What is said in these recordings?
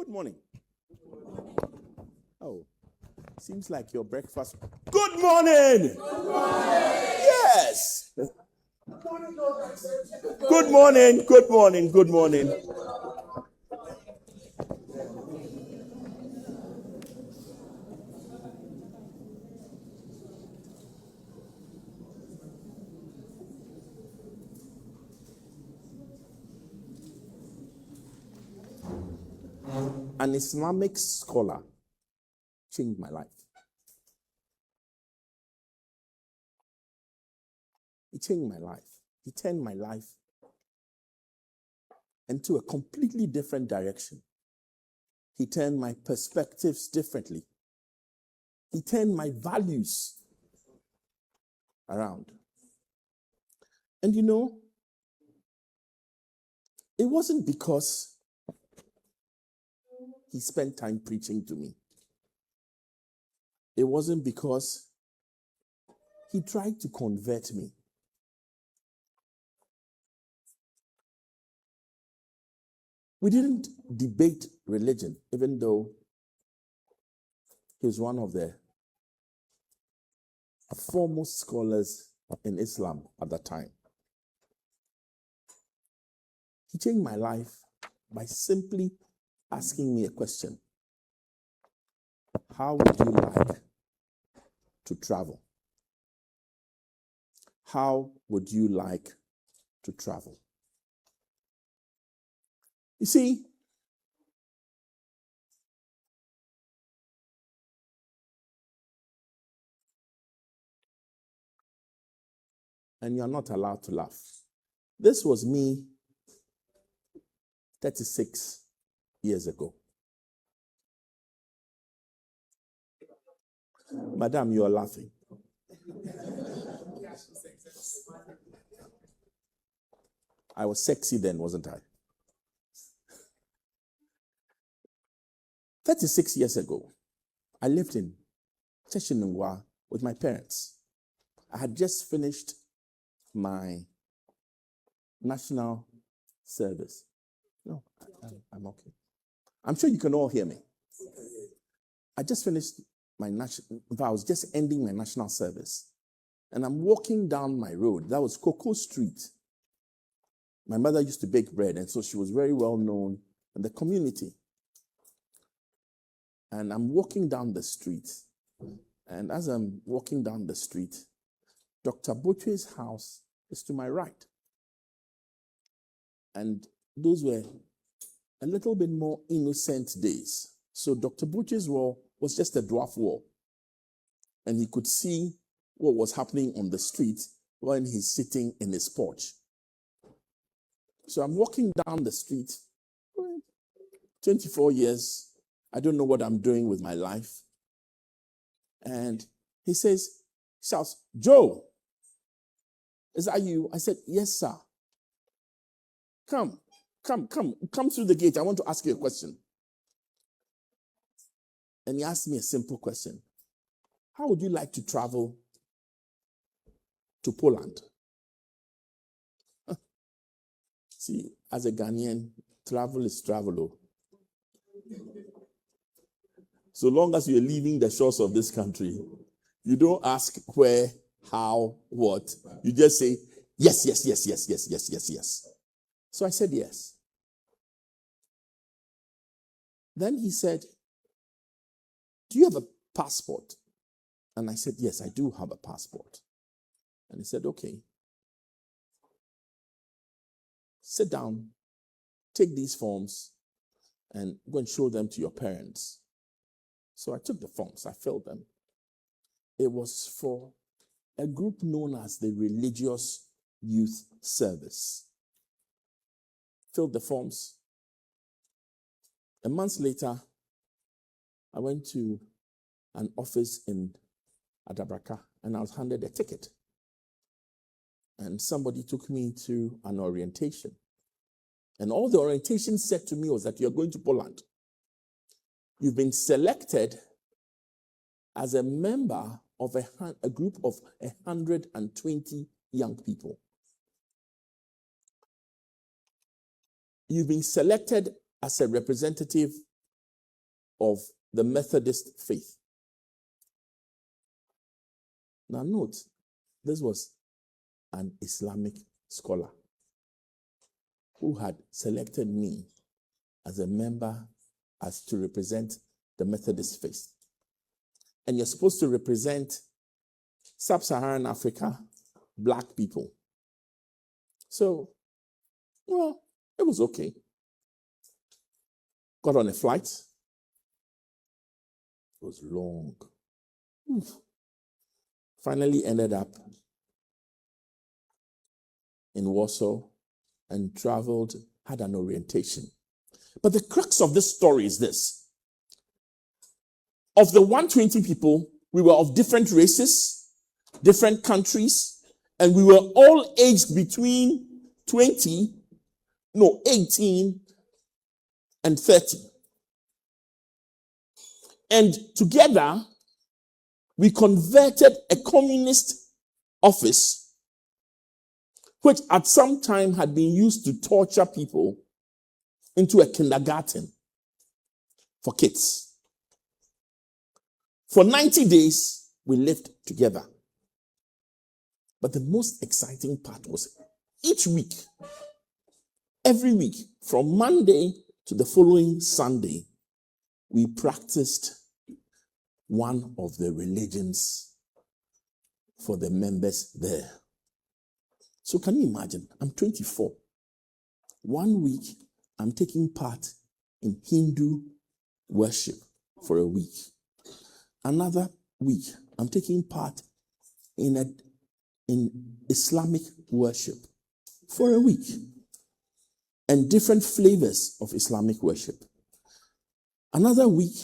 Good morning. Oh, seems like your breakfast. Good morning. Good morning. Yes. Good morning. Good morning. Good morning. An Islamic scholar changed my life. He changed my life. He turned my life into a completely different direction. He turned my perspectives differently. He turned my values around. And you know, it wasn't because he spent time preaching to me. It wasn't because he tried to convert me. We didn't debate religion, even though he was one of the foremost scholars in Islam at that time. He changed my life by simply asking me a question. How would you like to travel? How would you like to travel? You see, and you're not allowed to laugh. This was me 36 years ago. Madam, you are laughing. I was sexy then, wasn't I? 36 years ago, I lived in Cheshinungwa with my parents. I had just finished my national service. No, I'm okay. I'm sure you can all hear me. I just finished my national, I was just ending my national service. And I'm walking down my road. That was Cocoa Street. My mother used to bake bread, and so she was very well known in the community. And I'm walking down the street. And as I'm walking down the street, Dr. Boche's house is to my right. And those were a little bit more innocent days. So Dr. Boche's wall was just a dwarf wall. And he could see what was happening on the street when he's sitting in his porch. So I'm walking down the street, 24 years, I don't know what I'm doing with my life. And he shouts, Joe, is that you? I said, yes, sir. Come through the gate. I want to ask you a question. And he asked me a simple question. How would you like to travel to Poland? See, as a Ghanaian, travel is travel. So long as you're leaving the shores of this country, you don't ask where, how, what. You just say, yes. So I said yes. Then he said, do you have a passport? And I said, yes, I do have a passport. And he said, okay. Sit down, take these forms, and go and show them to your parents. So I took the forms, I filled them. It was for a group known as the Religious Youth Service. Filled the forms. A month later, I went to an office in Adabraka and I was handed a ticket. And somebody took me to an orientation. And all the orientation said to me was that you're going to Poland. You've been selected as a member of a group of 120 young people. You've been selected as a representative of the Methodist faith. Now note, this was an Islamic scholar who had selected me as a member as to represent the Methodist faith. And you're supposed to represent Sub-Saharan Africa, black people. So, well, it was okay. Got on a flight. It was long. Finally ended up in Warsaw and traveled, had an orientation. But the crux of this story is this. Of the 120 people, we were of different races, different countries, and we were all aged between 18 and 30. And together, we converted a communist office, which at some time had been used to torture people, into a kindergarten for kids. For 90 days, we lived together. But the most exciting part was each week, every week, from Monday to the following Sunday, we practiced one of the religions for the members there. So can you imagine? I'm 24. 1 week, I'm taking part in Hindu worship for a week. Another week, I'm taking part in Islamic worship for a week. And different flavors of Islamic worship. Another week,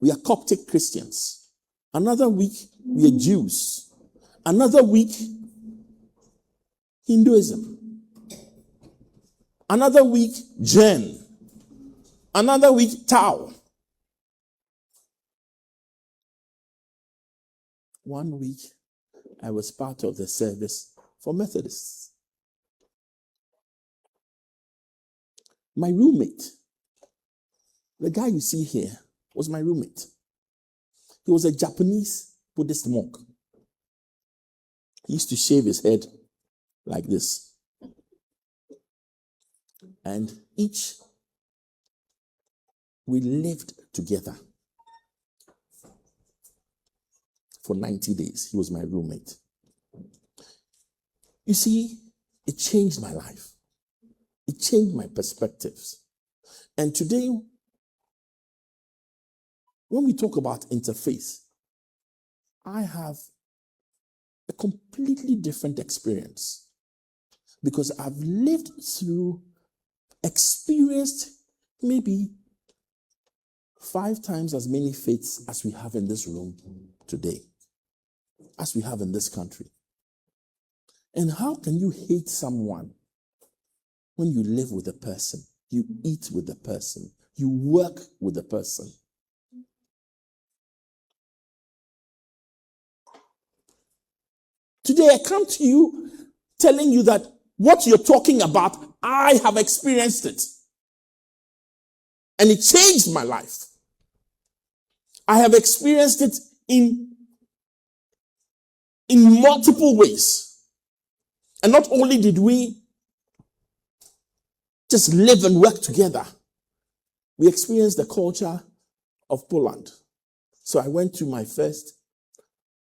we are Coptic Christians. Another week, we are Jews. Another week, Hinduism. Another week, Jain. Another week, Tao. 1 week, I was part of the service for Methodists. My roommate, the guy you see here, was my roommate. He was a Japanese Buddhist monk. He used to shave his head like this. And we lived together for 90 days. He was my roommate. You see, it changed my life. It changed my perspectives. And today, when we talk about interfaith, I have a completely different experience because I've lived through, experienced maybe 5 times as many faiths as we have in this room today, as we have in this country. And how can you hate someone when you live with a person, you eat with a person, you work with a person? Today I come to you telling you that what you're talking about, I have experienced it. And it changed my life. I have experienced it in multiple ways. And not only did we just live and work together, we experienced the culture of Poland. So I went to my first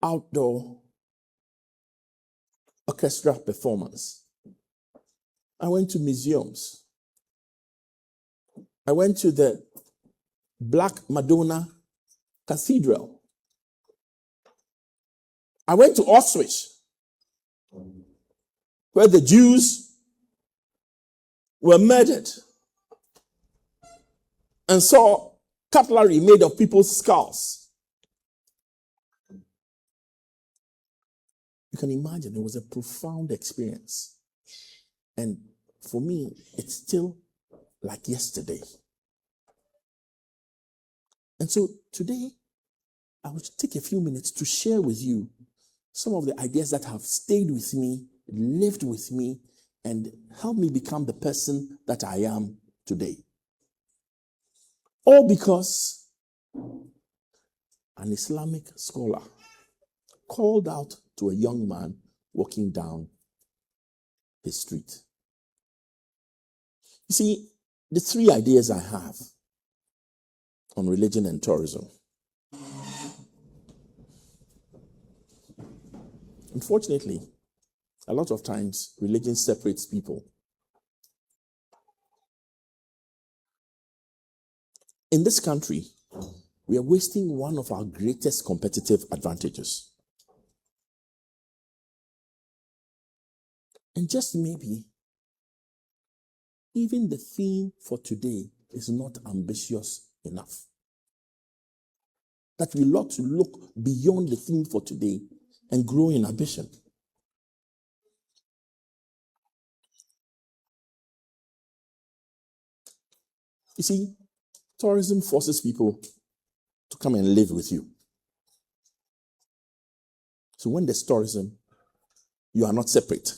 outdoor orchestra performance. I went to museums. I went to the Black Madonna Cathedral. I went to Auschwitz, where the Jews were murdered, and saw cutlery made of people's skulls. You can imagine, it was a profound experience. And for me, it's still like yesterday. And so today, I will take a few minutes to share with you some of the ideas that have stayed with me, lived with me, and helped me become the person that I am today. All because an Islamic scholar called out to a young man walking down his street. You see, the three ideas I have on religion and tourism. Unfortunately, a lot of times religion separates people. In this country, we are wasting one of our greatest competitive advantages. And just maybe, even the theme for today is not ambitious enough. That we ought to look beyond the theme for today and grow in ambition. You see, tourism forces people to come and live with you. So when there's tourism, you are not separate.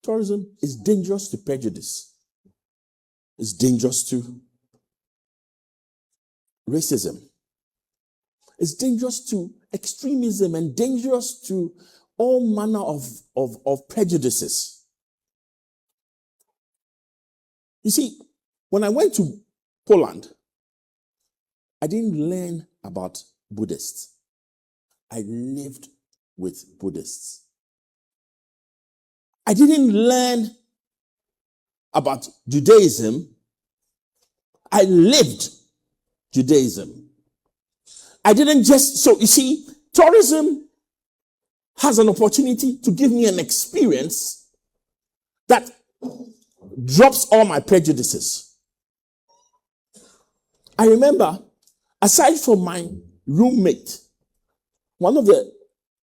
Tourism is dangerous to prejudice. It's dangerous to racism. It's dangerous to extremism and dangerous to all manner of prejudices. You see, when I went to Poland, I didn't learn about Buddhists. I lived with Buddhists. I didn't learn about Judaism. I lived Judaism. I didn't just, so you see, tourism has an opportunity to give me an experience that drops all my prejudices. I remember, aside from my roommate, one of the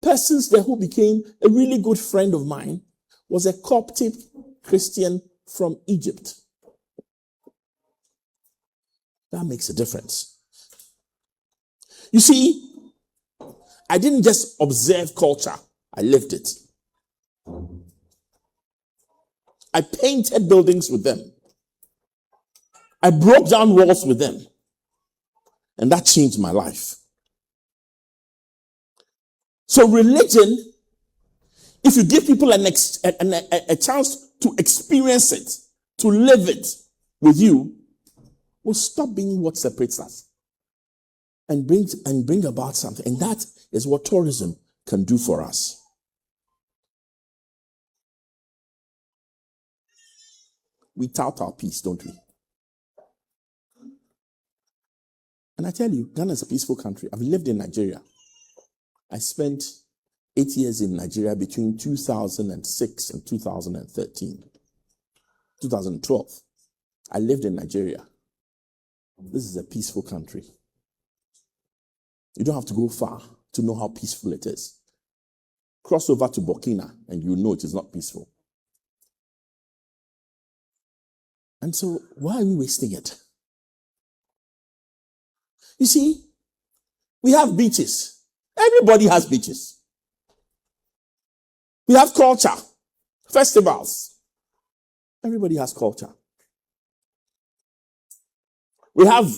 persons there who became a really good friend of mine was a Coptic Christian from Egypt. That makes a difference. You see, I didn't just observe culture, I lived it. I painted buildings with them. I broke down walls with them. And that changed my life. So religion, if you give people a chance to experience it, to live it with you, will stop being what separates us and bring about something. And that is what tourism can do for us. We tout our peace, don't we? And I tell you, Ghana is a peaceful country. I've lived in Nigeria. I spent 8 years in Nigeria between 2006 and 2012. I lived in Nigeria. This is a peaceful country. You don't have to go far to know how peaceful it is. Cross over to Burkina and you know it is not peaceful. And so, why are we wasting it? You see, we have beaches. Everybody has beaches. We have culture, festivals. Everybody has culture. We have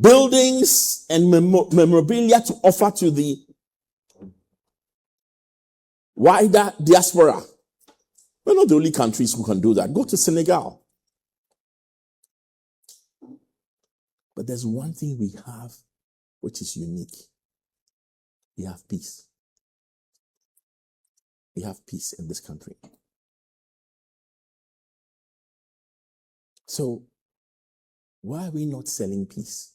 buildings and memorabilia to offer to the wider diaspora. We're not the only countries who can do that. Go to Senegal. But there's one thing we have which is unique. We have peace. We have peace in this country. So, why are we not selling peace?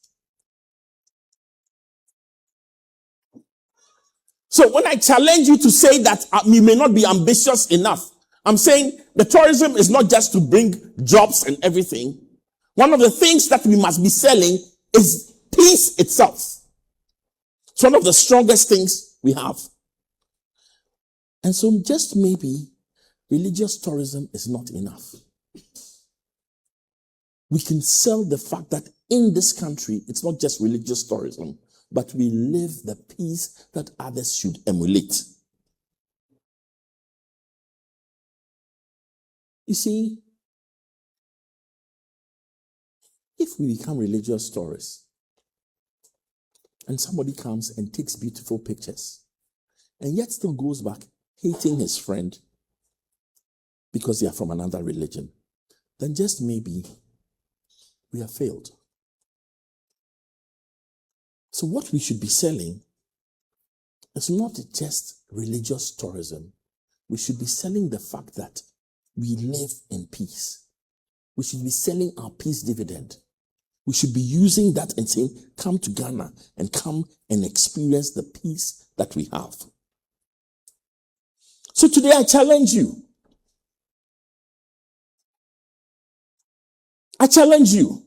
So when I challenge you to say that you may not be ambitious enough, I'm saying the tourism is not just to bring jobs and everything. One of the things that we must be selling is peace itself. It's one of the strongest things we have. And so just maybe religious tourism is not enough. We can sell the fact that in this country, it's not just religious tourism, but we live the peace that others should emulate. You see, If we become religious tourists, and somebody comes and takes beautiful pictures, and yet still goes back hating his friend because they are from another religion, then just maybe we have failed. So what we should be selling is not just religious tourism. We should be selling the fact that we live in peace. We should be selling our peace dividend. We should be using that and saying, come to Ghana and come and experience the peace that we have. So today I challenge you. I challenge you.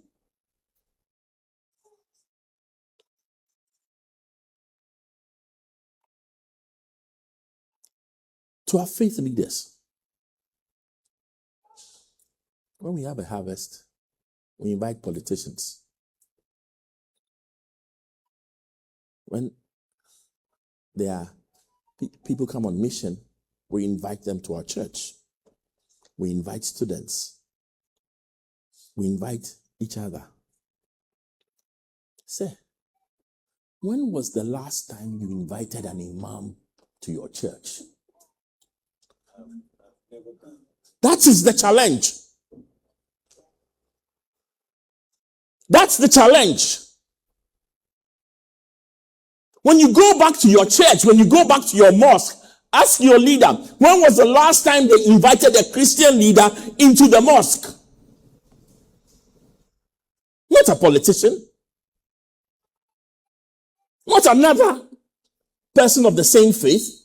To our faith leaders. When we have a harvest, we invite politicians. When there are people come on mission, we invite them to our church. We invite students. We invite each other. Say, when was the last time you invited an imam to your church? That is the challenge. That's the challenge. When you go back to your church, when you go back to your mosque, ask your leader, when was the last time they invited a Christian leader into the mosque? Not a politician. Not another person of the same faith.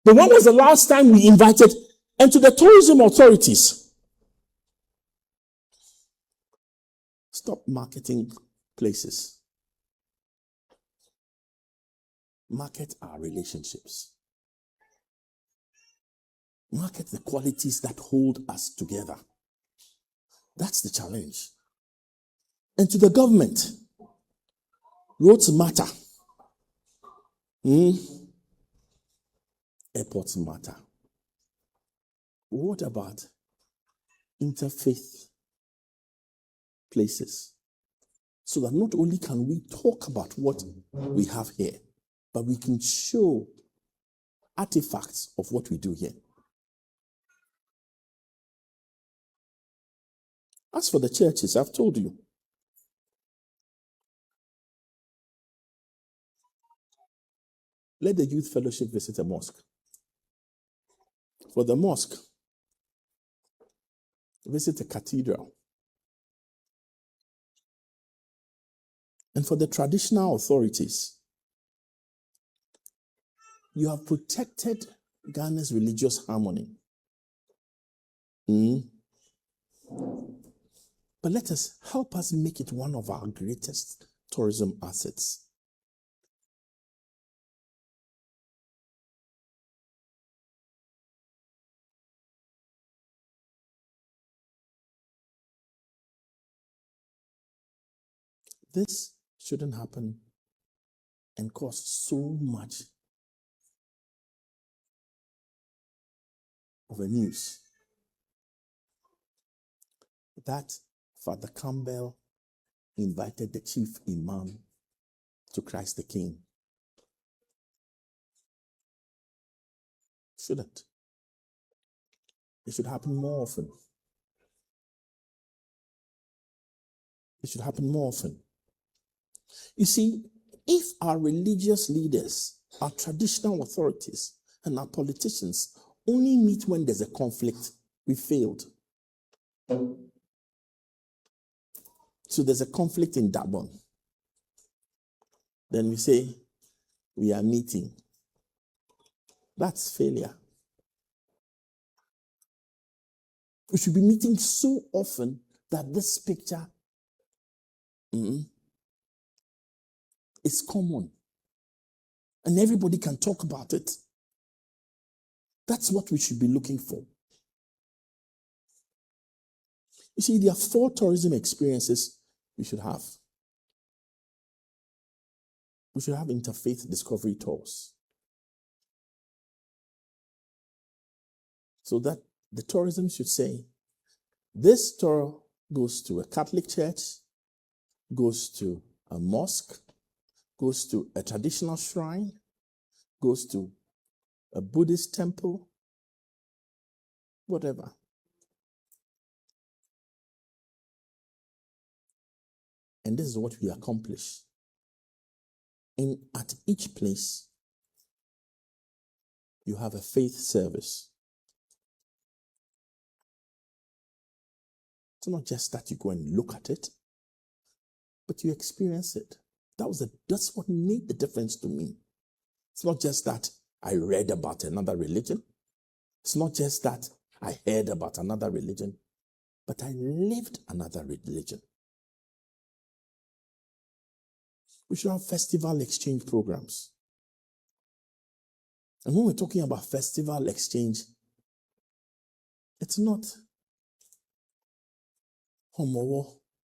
But when was the last time we invited, and to the tourism authorities, stop marketing places. Market our relationships. Market the qualities that hold us together. That's the challenge. And to the government, roads matter. Airports matter. What about interfaith places? So that not only can we talk about what we have here, but we can show artifacts of what we do here. As for the churches, I've told you. Let the youth fellowship visit a mosque. For the mosque, visit a cathedral. And for the traditional authorities, you have protected Ghana's religious harmony. But help us make it one of our greatest tourism assets. This shouldn't happen and cause so much of a news that Father Campbell invited the chief imam to Christ the King. Shouldn't. It should happen more often. It should happen more often. You see, if our religious leaders, our traditional authorities, and our politicians only meet when there's a conflict, we failed. So there's a conflict in Dabon. Then we say, we are meeting. That's failure. We should be meeting so often that this picture is common. And everybody can talk about it. That's what we should be looking for. You see, there are 4 tourism experiences we should have. We should have interfaith discovery tours. So that the tourism should say, this tour goes to a Catholic church, goes to a mosque, goes to a traditional shrine, goes to a Buddhist temple, whatever. And this is what we accomplish. And at each place, you have a faith service. It's not just that you go and look at it, but you experience it. That's what made the difference to me. It's not just that I read about another religion. It's not just that I heard about another religion, but I lived another religion. We should have festival exchange programs. And when we're talking about festival exchange, it's not Homowo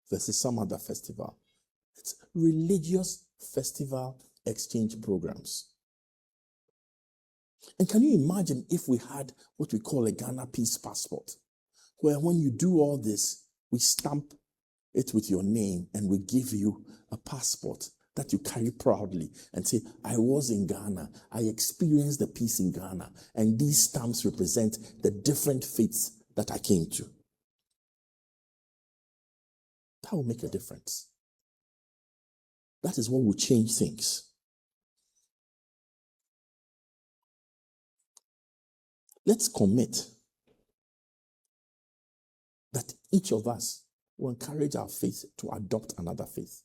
versus some other festival. It's religious festival exchange programs. And can you imagine if we had what we call a Ghana Peace Passport, where when you do all this, we stamp it with your name and we give you a passport that you carry proudly and say, I was in Ghana, I experienced the peace in Ghana, and these stamps represent the different faiths that I came to. That will make a difference. That is what will change things. Let's commit that each of us will encourage our faith to adopt another faith.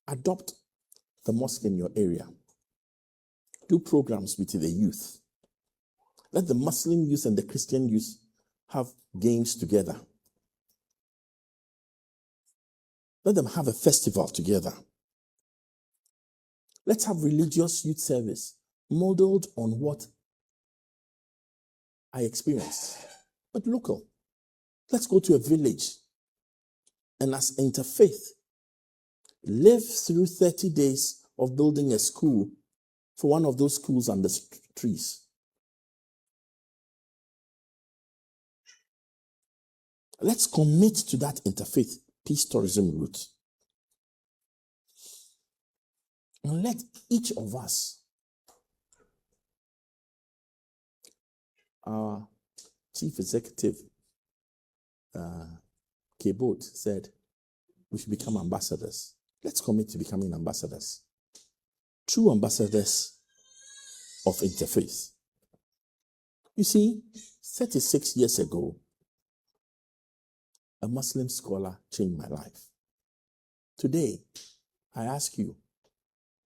Adopt the mosque in your area. Do programs with the youth. Let the Muslim youth and the Christian youth have games together. Let them have a festival together. Let's have religious youth service modeled on what I experienced, but local. Let's go to a village and as Interfaith, live through 30 days of building a school for one of those schools under trees. Let's commit to that Interfaith peace tourism route. And let each of us, our chief executive, Kebot, said we should become ambassadors. Let's commit to becoming ambassadors. True ambassadors of Interfaith. You see, 36 years ago, a Muslim scholar changed my life. Today, I ask you,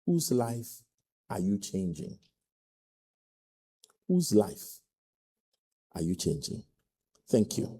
whose life are you changing? Whose life are you changing? Thank you.